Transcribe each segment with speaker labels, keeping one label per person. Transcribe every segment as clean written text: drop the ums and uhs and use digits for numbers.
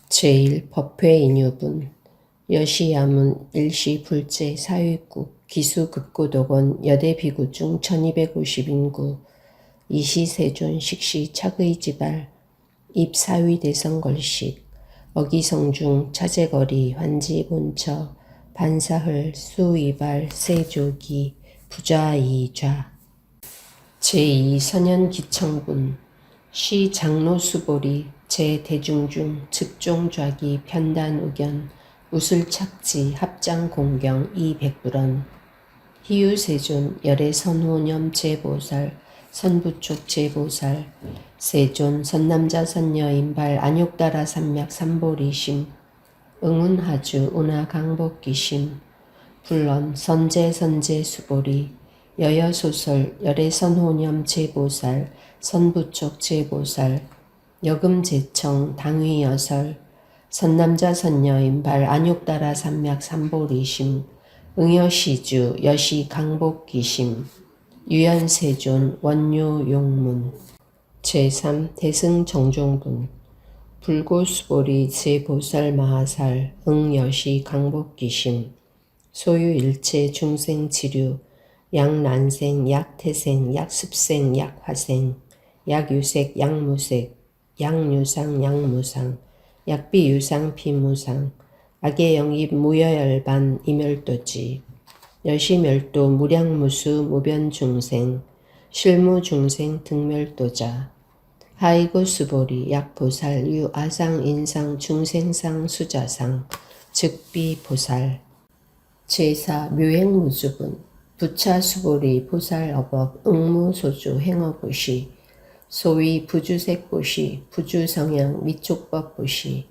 Speaker 1: 제1법회인유분 여시야문 일시불제 사위국 기수급고독원 여대비구중 1250인구 이시세존 식시 착의지발 입사위대성걸식 어기성중 차제거리 환지본처 반사흘 수이발 세조기 부좌이좌 제2선현기청분 시장로수보리 제대중중 즉종좌기 편단의견 우술착지 합장공경 이백불원 희유세존 열애선호념 제보살 선부쪽 제보살 세존 선남자 선녀인발 안욕따라 산맥 삼보리심 응운하주 운하강복기심 불런 선제 수보리 여여소설 열애선호념 제보살 선부쪽 제보살 여금제청 당위여설 선남자 선녀인발 안욕따라 산맥 삼보리심 응여시주 여시강복기심 유연세존 원료용문 제3 대승정종분 불고수보리 제보살 마하살 응여시 강복기심 소유일체 중생치류 약난생 약태생 약습생 약화생 약유색 약무색 약유상 약무상 약비유상 비무상 악의영입 무여열반 이멸도지 여시멸도 무량무수 무변중생 실무중생 등멸도자 하이고수보리 약보살 유아상인상 중생상 수자상 즉비보살 제4 묘행무주분 부차수보리 보살어법 응무소주 행어보시 소위 부주색보시 부주성향 미촉법보시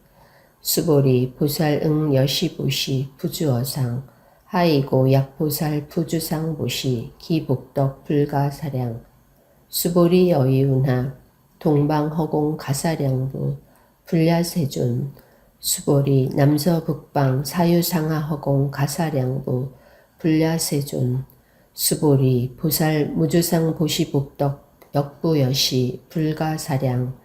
Speaker 1: 수보리 보살응 여시보시 부주어상 하이고 약보살 부주상보시 기복덕 불가사량 수보리 여의운하 동방허공 가사량부 불야세존 수보리 남서북방 사유상하허공 가사량부 불야세존 수보리 보살 무주상 보시복덕 역부여시 불가사량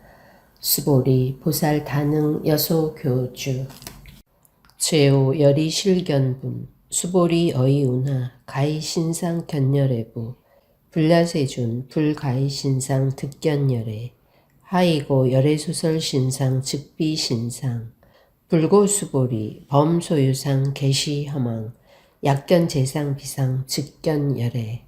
Speaker 1: 수보리 보살 단응 여소교주 제5 여리실견분 수보리 어이운하 가이신상 견열애부 불야세존 불가이신상 득견열애 하이고 열애소설신상 즉비신상 불고수보리 범소유상 개시허망 약견재상 비상 즉견열애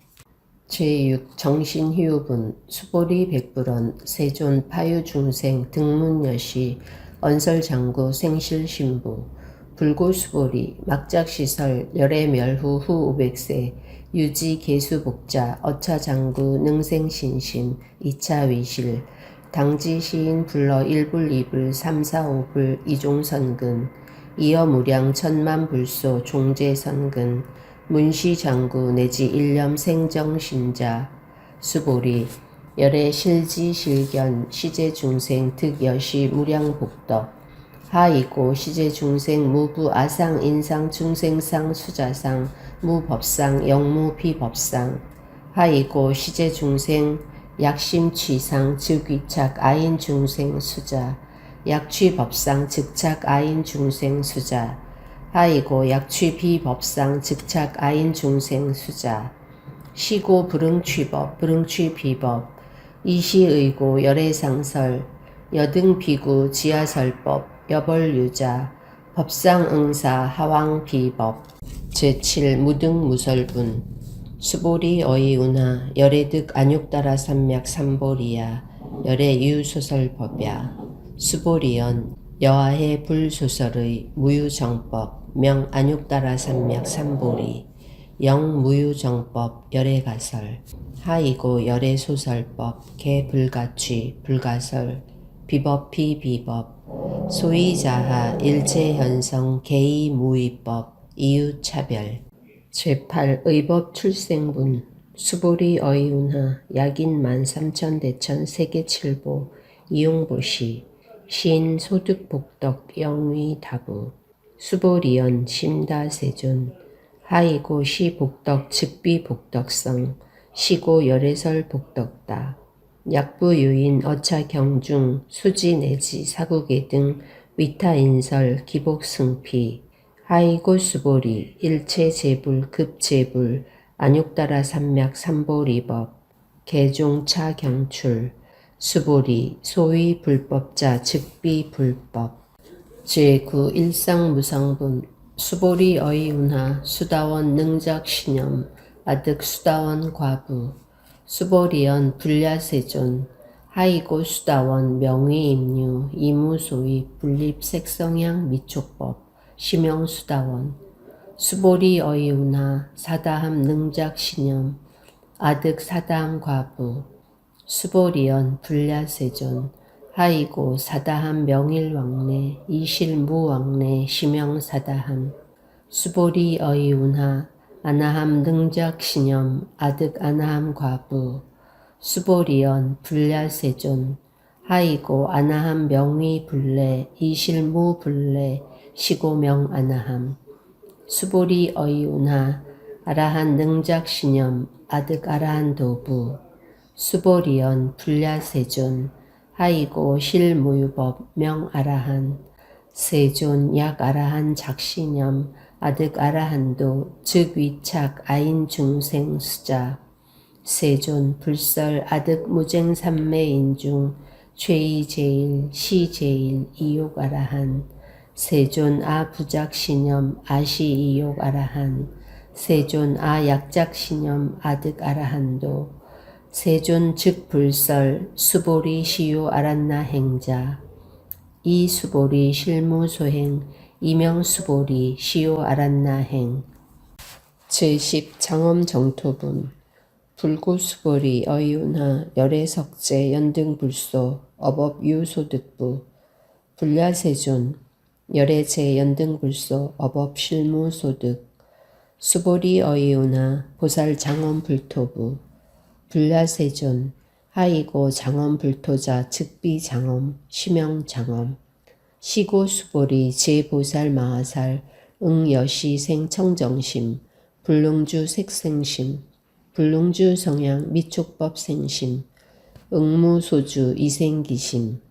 Speaker 1: 제6 정신희우분 수보리 백불원 세존 파유중생 등문여시 언설장구 생실신부 불고수보리 막작시설 열애멸후 후 500세 유지개수복자 어차장구 능생신심 2차 위실 당지시인 불러 1불 2불 3, 4, 5불 이종선근 이어무량 천만불소 종제선근 문시장구 내지 일념 생정신자 수보리 열애 실지실견 시제중생 득여시 무량복덕 하이고 시제중생 무부 아상 인상 중생상 수자상 무법상 영무비법상 하이고 시제중생 약심취상 즉위착 아인중생 수자 약취법상 즉착 아인중생 수자 하이고 약취비법상 즉착 아인중생 수자 시고 불응취법 불응취비법 이시의고 열애상설 여등비구 지하설법 여벌유자 법상응사 하왕비법 제7 무등무설분 수보리 어이운하 열애득 안욕따라 산맥 삼보리야 열애유소설법야 수보리연 여하해 불소설의 무유정법 명 안욕따라 산맥 삼보리 영무유정법 열애가설 하이고 열애소설법 개불가취 불가설 비법 비비법 소이자하 일체현성 개이무의법 이유차별 제8 의법 출생분 수보리 어이운하 약인 13,000대천 세계칠보 이용보시 시인 소득복덕 영위다부 수보리연 심다세존 하이고 시복덕 즉비복덕성 시고 열애설 복덕다 약부유인 어차경중 수지 내지 사국의 등 위타인설 기복승피 하이고 수보리 일체제불 급제불 안육따라 삼맥 삼보리법 개종차 경출 수보리 소위 불법자 즉비 불법 제9 일상무상분 수보리 어이운하 수다원 능작신염 아득 수다원 과부 수보리연 불야세존 하이고 수다원 명의임류 이무소위 분립색성향 미촉법 심영수다원 수보리 어이운하 사다함 능작신염 아득 사다함 과부 수보리연 불야세존 하이고 사다함 명일왕래 이실무왕래 심영사다함 수보리 어이운하 아나함 능작신염 아득 아나함 과부 수보리연 불야세존 하이고 아나함 명의불래 이실무불래 시고명 아나함 수보리 어이운하 아라한 능작신염 아득 아라한 도부 수보리연 불야세존 하이고 실무유법 명아라한 세존 약아라한 작신염 아득 아라한도 즉 위착 아인중생 수자 세존 불설 아득 무쟁삼매인중 최이제일 시제일 이욕아라한 세존 아부작신염 아시이욕아라한 세존 아약작신염 아득 아라한도 세존 즉 불설 수보리 시유 아란나 행자 이수보리 실무소행 이명수보리 시유 아란나 행 제10 장엄정토분 불구수보리 어이운하 열애석제 연등불소 어법유소득부 불야세존 열애제 연등불소 어법실무소득 수보리 어이운하 보살장엄불토부 불야세존 하이고 장엄불토자 즉비장엄 심영장엄 시고수보리 제보살마하살 응여시생 청정심 불능주 색생심 불능주 성향 미촉법 생심 응무소주 이생기심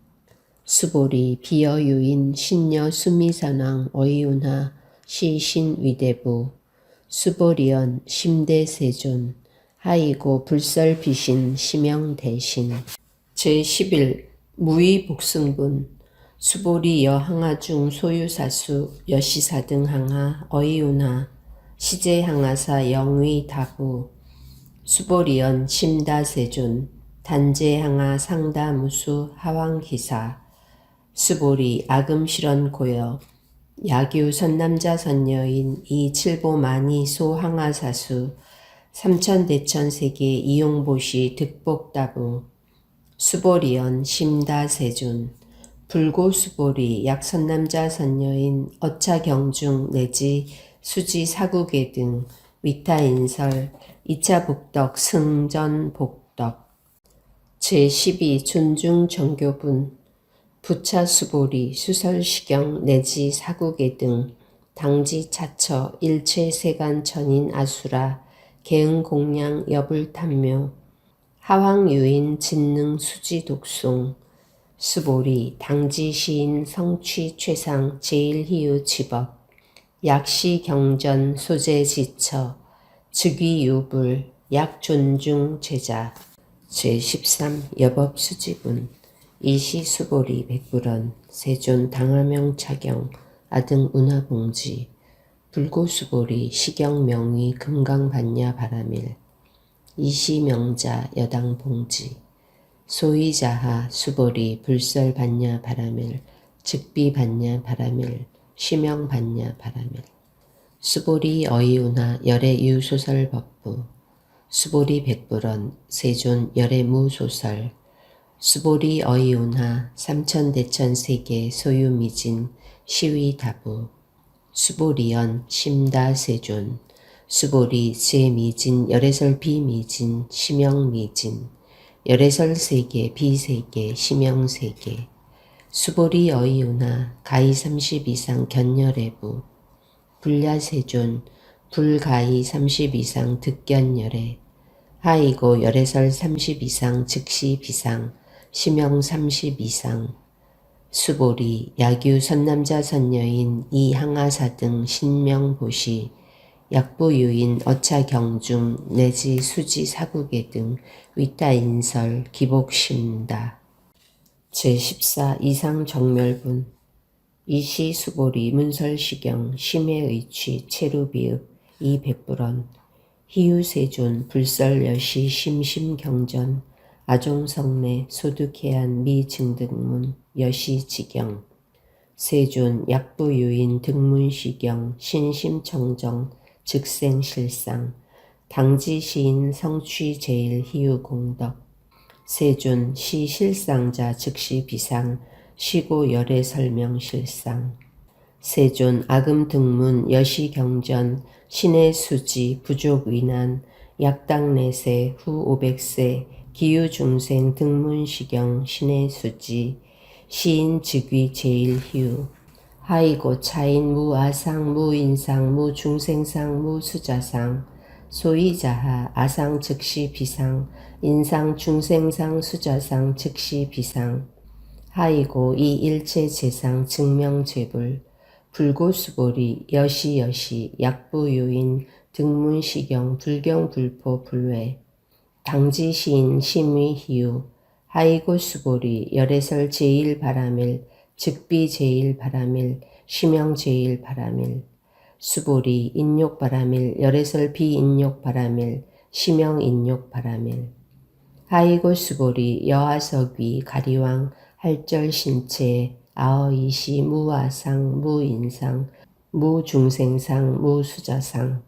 Speaker 1: 수보리 비어유인 신여 수미산왕 어이운하 시신위대부 수보리연 심대세존 하이고 불설비신 심영대신 제11 무의복승분 수보리 여항하중 소유사수 여시사등 항하 어이운하 시제항하사 영위다부 수보리연 심다세존 단제항하 상다무수 하왕기사 수보리 아금실언고여 야규 선남자 선여인 이칠보만이 소항하사수 삼천대천세계 이용보시 득복다부 수보리연 심다세존 불고수보리 약선남자 선여인 어차경중 내지 수지사국계 등 위타인설 2차 복덕 승전복덕 제12 존중정교분 부차수보리 수설시경 내지 사국계 등 당지차처 일체세간천인 아수라 개응공양 여불탐묘 하왕유인 진능 수지독송 수보리 당지시인 성취 최상 제일희유지법 약시경전 소재지처 즉위유불 약존중제자 제13 여법수지분 이시수보리 백불원 세존 당하명 차경 아등 운하봉지 불고수보리 시경명의 금강반야 바라밀 이시명자 여당봉지 소위자하 수보리 불설반야 바라밀 즉비반야 바라밀 시명반야 바라밀 수보리 어이운하 열애유소설법부 수보리 백불원 세존 열애무소설 수보리 어이운하 삼천대천세계 소유미진 시위다부 수보리연 심다세존 수보리 제미진 열애설 비미진 심영미진 열애설세계 비세계 심영세계 수보리 어이운하 가히 30 이상 견열애부 불야세존 불가히 30 이상 득견열애 하이고 열애설 30 이상 즉시 비상 심영 30 이상 수보리 야규 선남자 선녀인 이항아사 등 신명보시 약부유인 어차경중 내지 수지 사국의 등 위따인설 기복심다. 제14 이상정멸분 이시 수보리 문설시경 심해의취 체루비읍 이백불원 희유세존 불설여시 심심경전 아종성내 소득해안 미증등문 여시지경 세존 약부유인 등문시경 신심청정 즉생실상 당지시인 성취제일 희유공덕 세존 시실상자 즉시 비상 시고 열애 설명 실상 세존 아금등문 여시경전 신의 수지 부족 위난 약당내세 후 500세 기유중생 등문시경 신의 수지 시인 즉위 제일 희유 하이고 차인 무아상 무인상 무중생상 무수자상 소이자하 아상 즉시 비상 인상 중생상 수자상 즉시 비상 하이고 이 일체 재상 증명재불 불고수보리 여시여시 약부유인 등문시경 불경불포 불외 당지시인 심위희유 하이고수보리 열애설 제일바라밀 즉비제일바라밀 심형제일바라밀 수보리 인욕바라밀 열애설 비인욕바라밀 심형인욕바라밀 하이고수보리 여하석위 가리왕 할절신체 아어이시 무아상 무인상 무중생상 무수자상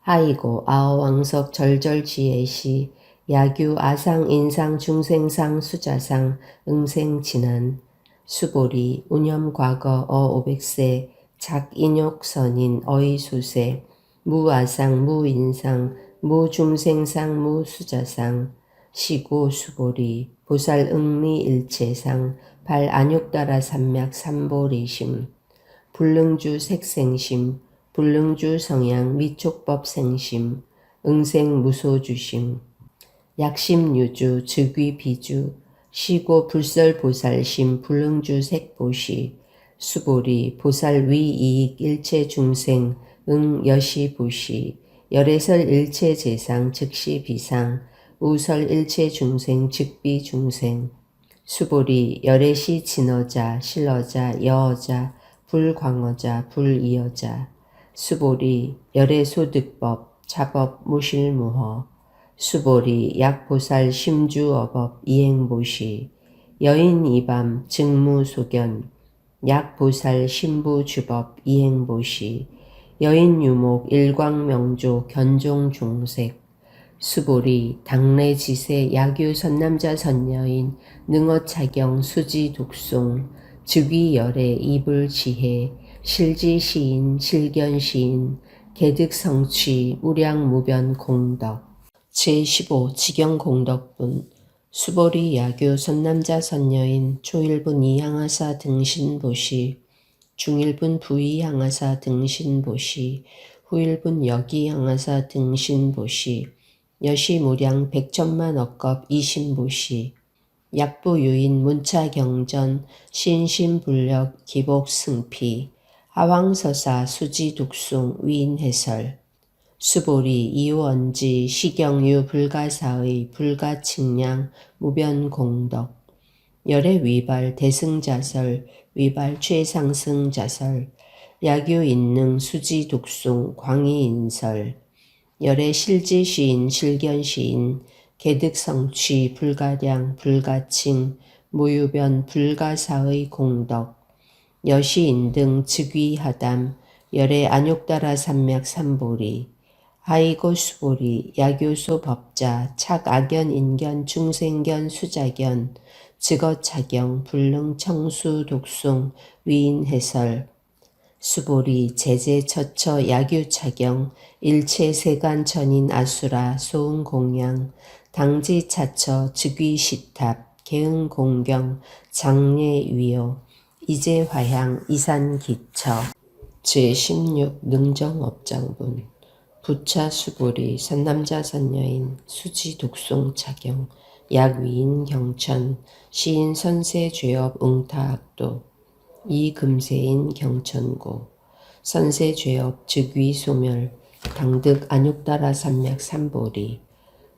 Speaker 1: 하이고 아어왕석 절절지혜시 야규 아상 인상 중생상 수자상 응생진한 수보리 운염과거 어500세 작인욕선인 어이수세 무아상 무인상 무중생상 무수자상 시고 수보리 보살응리일체상 발안욕따라 삼맥 삼보리심 불능주 색생심 불능주 성향 미촉법생심 응생무소주심 약심유주 즉위비주 시고 불설보살심 불능주 색보시 수보리 보살위이익 일체중생 응여시보시 열애설 일체재상 즉시비상 우설 일체중생 즉비중생 수보리 열애시 진어자 실어자 여어자 불광어자 불이어자 수보리 열애소득법 자법 무실무허 수보리 약보살 심주어법 이행보시 여인이밤 증무소견 약보살 신부주법 이행보시 여인유목 일광명조 견종종색 수보리 당내지세 야규 선남자 선녀인 능어차경 수지독송 즉위열애 이불지혜 실지시인 실견시인 개득성취 무량무변 공덕 제15 지경공덕분 수보리 야규 선남자 선녀인 초일분 이항아사 등신보시 중일분 부이항아사 등신보시 후일분 여기항아사 등신보시 여시무량 백천만억겁 이신보시 약부유인 문차경전 신심불력 기복승피 하왕서사 수지독송 위인해설 수보리 이원지 시경유 불가사의 불가측량 무변공덕 열애위발 대승자설 위발 최상승자설 야규인능 수지독송 광희인설 열애실지시인 실견시인 개득성취 불가량 불가칭 무유변 불가사의 공덕 여시인 등 즉위하담 열애 안욕따라 삼맥 삼보리 하이고 수보리 야교소 법자 착악견 인견 중생견 수자견 즉어차경 불능 청수 독송 위인해설 수보리 제제처처 야규차경 일체세간 천인 아수라 소응공양 당지차처 즉위시탑 개응공경 장례위요 이제화향 이산기처 제16 능정업장분 부차 수보리 선남자 선녀인 수지독송 차경 약위인 경천, 시인 선세죄업 웅타악도, 이금세인 경천고, 선세죄업 즉위소멸, 당득 안육따라 산맥 삼보리,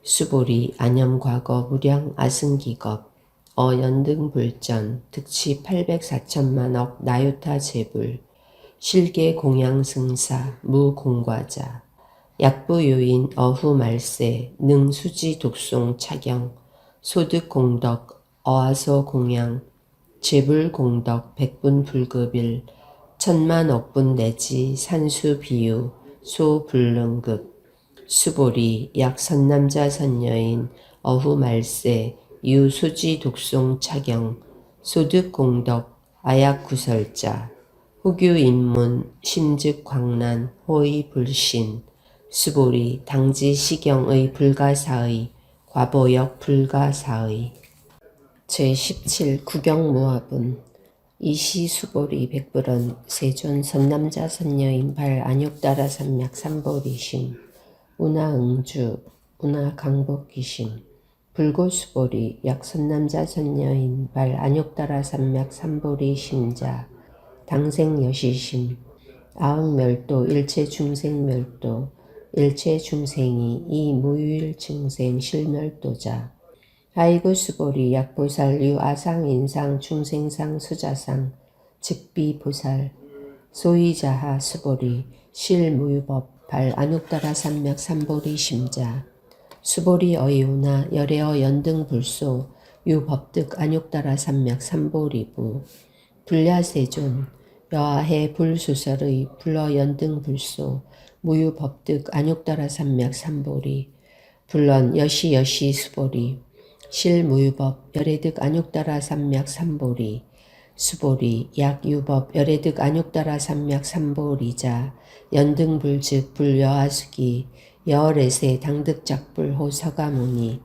Speaker 1: 수보리 안염과거 무량 아승기겁, 어연등불전, 득치 800~4천만억 나유타 제불, 실계 공양승사, 무공과자, 약부요인 어후말세, 능수지 독송 차경, 소득공덕, 어아서 공양, 제불공덕, 백분불급일, 천만억분 내지 산수비유, 소불능급, 수보리, 약선남자 선여인, 어후말세, 유수지 독송 차경, 소득공덕, 아약구설자, 후규인문, 심즉광란, 호의불신, 수보리, 당지시경의 불가사의, 과보역 불가사의. 제17 구경모합은 이시수보리 백불언 세존 선남자 선여인 발 안육따라 산맥 삼보리심 운하응주 운하강복기심 불고수보리 약선남자 선여인 발 안육따라 산맥 삼보리 심자 당생여시심 아흥멸도 일체중생멸도 일체중생이 이 무유일증생 실멸도자 아이고 수보리 약보살 유아상인상 중생상 수자상 즉비보살 소이자하 수보리 실무유법 발 안육따라 산맥 삼보리 심자 수보리 어이오나 열애어 연등불소 유법득 안육따라 산맥 삼보리부 불야세존 여하해 불수설의 불러 연등불소 무유법득 안육따라 산맥 삼보리 불런 여시여시 수보리 실무유법 열애득 안육따라 산맥 삼보리 수보리 약유법 열애득 안육따라 산맥 삼보리자 연등불즉 불여하수기 여월에세 당득작불 호서가모니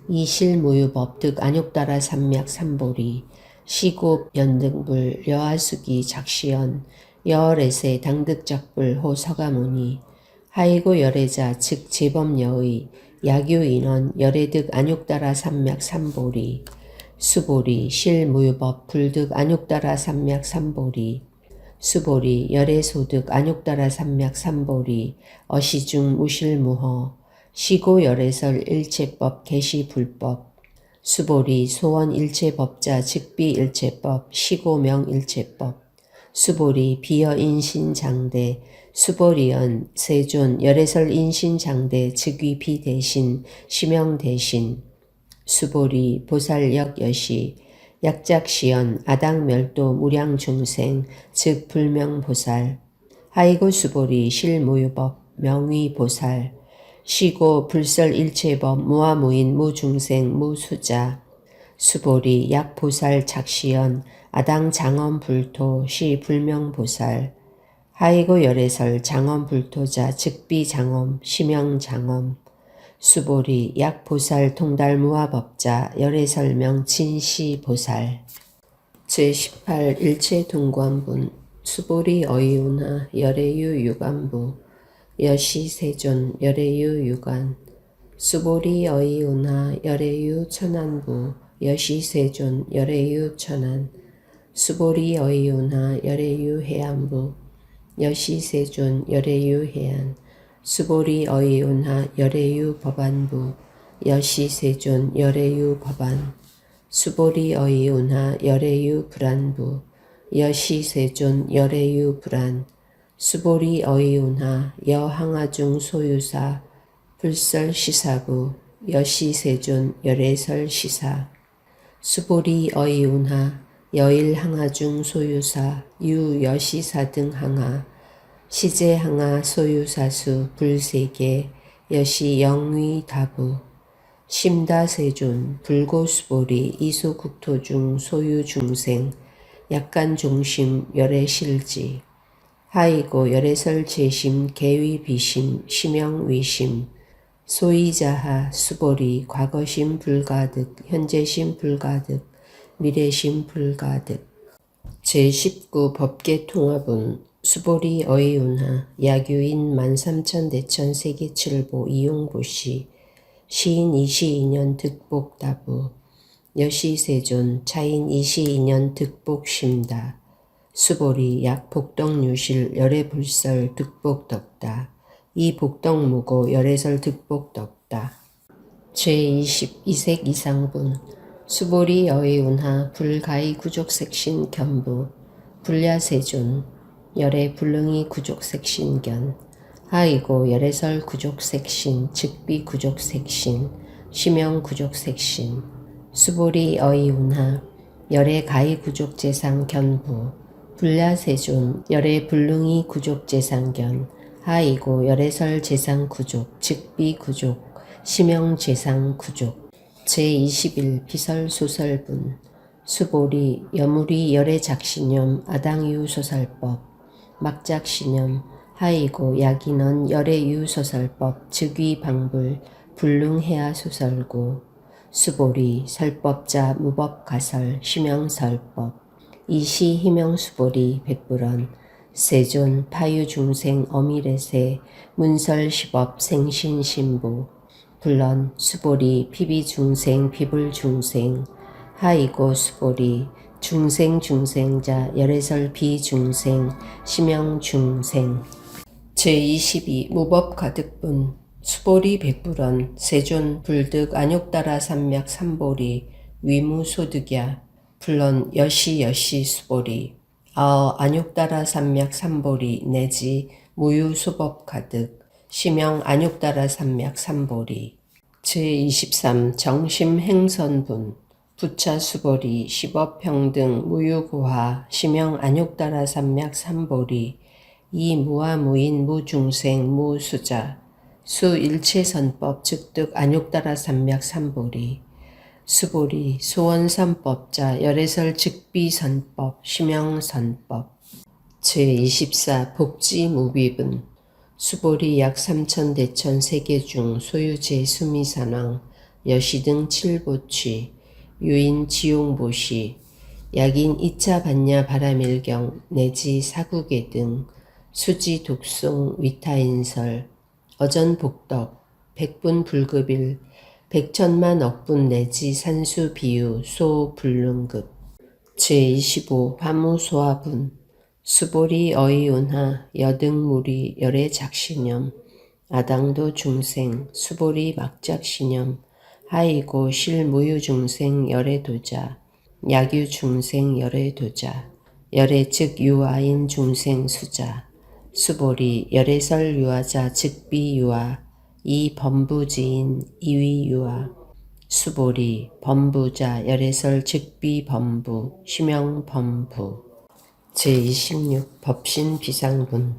Speaker 1: 이실무유법 득 안육따라 산맥 삼보리 시곱 연등불 여하수기 작시연 여월에세 당득작불 호서가모니 하이고 열애자 즉 제법여의 약유인원 열애득 안육따라 산맥 삼보리 수보리 실무유법 불득 안육따라 산맥 삼보리 수보리 열애소득 안육따라 산맥 삼보리 어시중 무실무허 시고 열애설 일체법 개시불법 수보리 소원 일체법자 즉비 일체법 시고명 일체법 수보리 비여인신장대 수보리연 세존 열애설 인신장대 즉위 비대신 시명대신 수보리 보살역 여시 약작시연 아당멸도 무량중생 즉 불명보살 하이고 수보리 실무유법 명의보살 시고 불설일체법 무아무인 무중생 무수자 수보리 약보살 작시연 아당장엄불토 시불명보살 하이고 열애설 장엄불토자 즉비장엄 시명장엄 수보리 약보살 통달무아법자 열애설명 진시보살 제18 일체동관분 수보리 어이운하 열애유 유관부 여시세존 열애유 유관 수보리 어이운하 열애유 천안부 여시세존 열애유 천안 수보리 어이운하 열애유 해안부 여시세존 열애유 해안 수보리 어이운하 열애유 법안부 여시세존 열애유 법안 수보리 어이운하 열애유 불안부 여시세존 열애유 불안 수보리 어이운하 여항아중 소유사 불설시사부 여시세존 열애설 시사 수보리 어이운하 여일항아중 소유사 유여시사 등 항아 시제항아 소유사수 불세계 여시 영위다부 심다세존 불고수보리 이소국토중 소유중생 약간종심 열애실지 하이고 열애설 재심 개위비심 시명위심 소이자하 수보리 과거심 불가득 현재심 불가득 미래심 불가득 제19 법계통합은 수보리 어이운하 야규인 13,000대천 세계칠보 이용보시 시인 22년 득복다부 여시세존 차인 22년 득복심다 수보리 약 복덕유실 열애불설 득복덕다 이 복덕무고 열애설 득복덕다 제22색 이상분 수보리 여의운하 불가이 구족색신 견부 불야세존 열애 불능이 구족색신견 하이고 열애설 구족색신 즉비 구족색신 시명 구족색신 수보리 어이운하 열애 가이 구족재상 견부 불야세존 열애 불능이 구족재상견 하이고 열애설 재상 구족 즉비 구족 시명 재상 구족 제21 피설 소설분 수보리 여물이 열애 작신염 아당유 소설법 막작신염 하이고 약인원 열애유 소설법 즉위 방불 불능해야 소설고 수보리 설법자 무법가설 시명설법 이시 희명수보리 백불원 세존 파유중생 어미래세 문설시법 생신신부 불런 수보리 피비중생 피불중생 하이고 수보리 중생중생자 열애설 비중생 시명중생 제22 무법가득분 수보리 백불원 세존 불득 안욕따라 산맥 삼보리 위무소득야 불런 여시 수보리 안욕따라 산맥 삼보리 내지 무유소법가득 시명 안욕따라 산맥 삼보리 제23 정심행선분 부차수보리 시법평등 무유고하 시명 안욕따라 산맥 삼보리 이무아무인 무중생 무수자 수일체선법 즉득 안욕따라 산맥 삼보리 수보리 소원선법자 열애설 즉비선법 시명선법 제24 복지무비분 수보리 약 3천대천 세계중 소유제 수미산왕 여시등 칠보취 유인 지용보시 약인 2차 반야 바라밀경 내지 사국계 등 수지 독송 위타인설 어전복덕 백분 불급일 백천만 억분 내지 산수 비유 소 불능급 제25 화무소화분 수보리 어이운하 여등무리 열애 작신염 아당도 중생 수보리 막작신염 하이고 실무유중생 열애도자 약유중생 열애도자 열애 즉 유아인 중생 수자 수보리 열애설 유아자 즉비유아 이 범부지인 이위유아 수보리 범부자 열애설 즉비 범부 시명 범부 제26 법신 비상분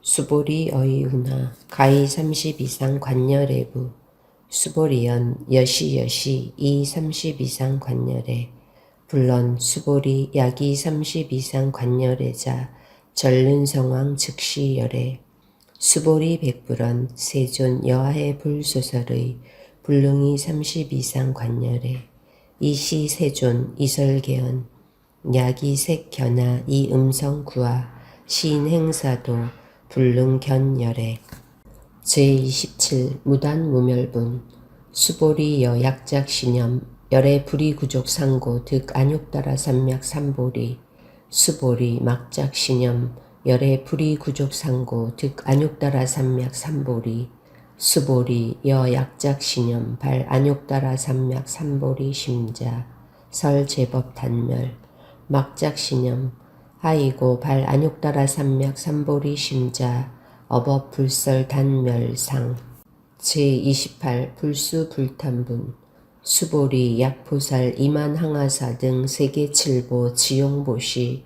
Speaker 1: 수보리 어이운하 가이 30 이상 관열애부 수보리연 여시 이 30 이상 관열애 불런 수보리 약이 30 이상 관열애자 전륜성왕 즉시 열애 수보리 백불원 세존 여하의 불소설의 불능이 30 이상 관열애 이시 세존 이설계언 약이 색견하 이 음성구하 시인행사도 불능견열애 제27 무단무멸분 수보리 여약작신염 열애 불이구족상고 득 안욕따라 산맥 삼보리 수보리 막작신염 열애 불이구족상고 득 안욕따라 산맥 삼보리 수보리 여약작신염 발 안욕따라 산맥 삼보리 심자 설제법 단멸 막작신염 하이고 발 안욕따라 산맥 삼보리 심자 어법 불설 단멸상 제28 불수불탄분 수보리 약포살 이만항하사 등 세계칠보 지용보시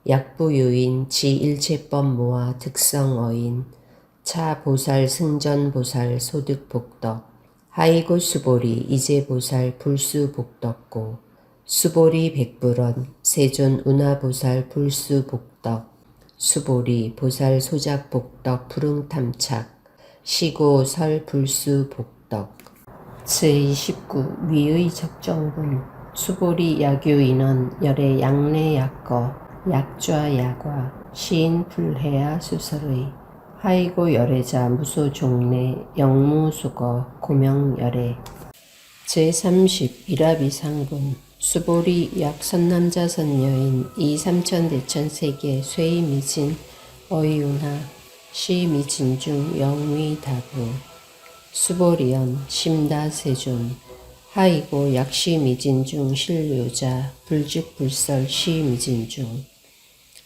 Speaker 1: 약부유인 지일체법 모아 득성어인 차보살 승전보살 소득복덕 하이고 수보리 이제보살 불수복덕고 수보리 백불원 세존 운하보살 불수복덕 수보리 보살 소작복덕 푸릉탐착 시고 설 불수복덕 제29 위의 적정분 수보리 야교인원 열애 양내약거 약좌야과 시인 불해야 수설의 하이고 열애자 무소종래 영무수거 고명열애 제30 일합이상분 수보리 약 선남자 선여인 이삼천대천세계 쇠미진 어이운하 시미진중 영위다부 수보리연 심다세존 하이고 약시미진중 실료자 불즉불설 시미진중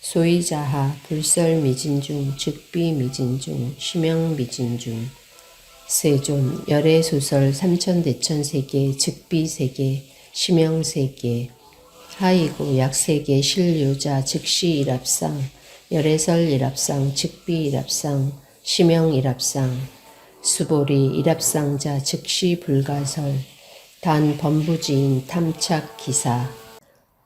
Speaker 1: 소이자하 불설미진중 즉비미진중 심영미진중 세존 열애소설 삼천대천세계 즉비세계 심영세계 하이고 약세계 실료자 즉시일합상 열애설일합상 즉비일합상 심영일합상 수보리 일합상자 즉시불가설 단 범부지인 탐착기사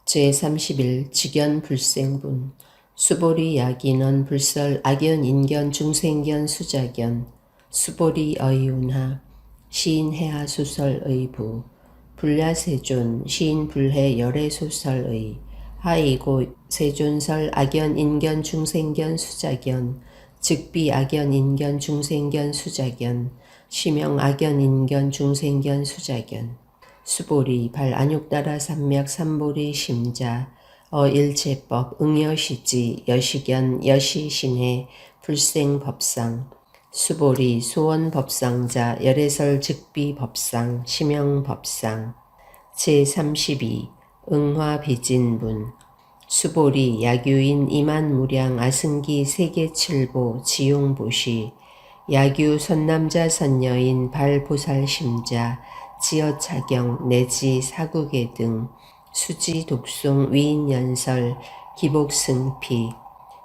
Speaker 1: 제31 직연불생분 수보리 약인원 불설 악연 인견 중생견 수자견 수보리 어이운하 시인 해하소설의 부 불야세존 시인 불해 열애소설의 하이고 세존설 악연 인견 중생견 수자견 즉비 악연 인견 중생견 수자견 심영 악연 인견 중생견 수자견 수보리 발 안욕따라 삼맥 삼보리 심자 어일체법 응여시지 여시견 여시신해 불생법상 수보리 소원법상자 열애설 즉비법상 심영법상 제32 응화비진분 수보리 야규인 이만무량 아승기 세계칠보 지용보시 야규 선남자 선여인 발보살심자 지어차경 내지 사국의 등 수지 독송 위인연설 기복승피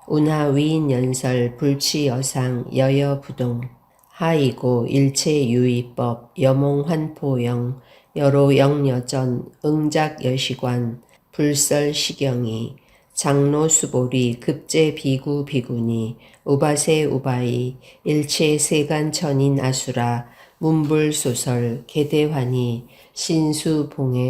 Speaker 1: 운하 위인연설 불치여상 여여부동 하이고 일체유의법 여몽환포영 여로영여전 응작여시관 불설시경이 장로수보리 급제비구 비구니 우바세 우바이 일체세간천인 아수라 문불소설 개대환이 신수봉행